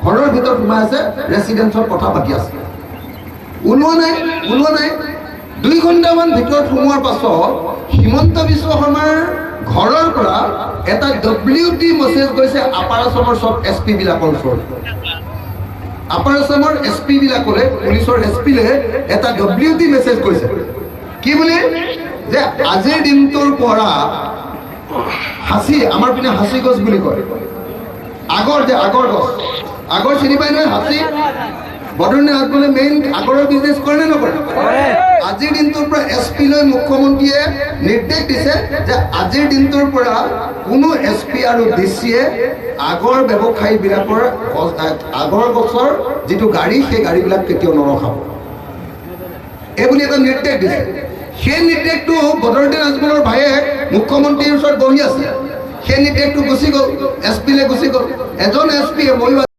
ঘৰৰ ভিতৰত সোমাই আছে, ৰেচিডেন্সৰ কথা পাতি আছে। ওলোৱা নাই 2 ঘণ্টামান ভিতৰত সোমোৱাৰ পাছত হিমন্ত বিশ্ব শৰ্মাৰ ঘৰৰ পৰা এটা WD মেছেজ গৈছে আপাৰ আছামৰ সব SP বিলাকৰ ওচৰত। আপাৰ আছামৰ SP বিলাকলে, পুলিচৰ SP লে এটা WD মেছেজ গৈছে। কি বুলি? যে আজিৰ দিনটোৰ পৰা হাসি, আমাৰ পিনে হাসি গছ বুলি কয়, আগৰ গছ, আগৰ চিনি পাই নহয় হাসি? বদৰুদ্দিন আজমলে মেইন আগৰৰ বিজনেছ কৰে নে নকৰে? আজিৰ দিনটোৰ পৰা SP লৈ মুখ্যমন্ত্ৰীয়ে নিৰ্দেশ দিছে যে আজিৰ দিনটোৰ পৰা কোনো SP আৰু DCয়ে আগৰ ব্যৱসায়ীবিলাকৰ আগৰ গছৰ যিটো গাড়ী, সেই গাড়ীবিলাক কেতিয়াও নৰখাব, এই বুলি এটা নিৰ্দেশ দিছে। সেই নিৰ্দেশটো বদৰুদ্দিন আজমলৰ ভায়েক মুখ্যমন্ত্ৰীৰ ওচৰত বহি আছে। সেই নিৰ্দেশটো গুচি গ'ল, SP লে গুচি গ'ল। এজন SP মই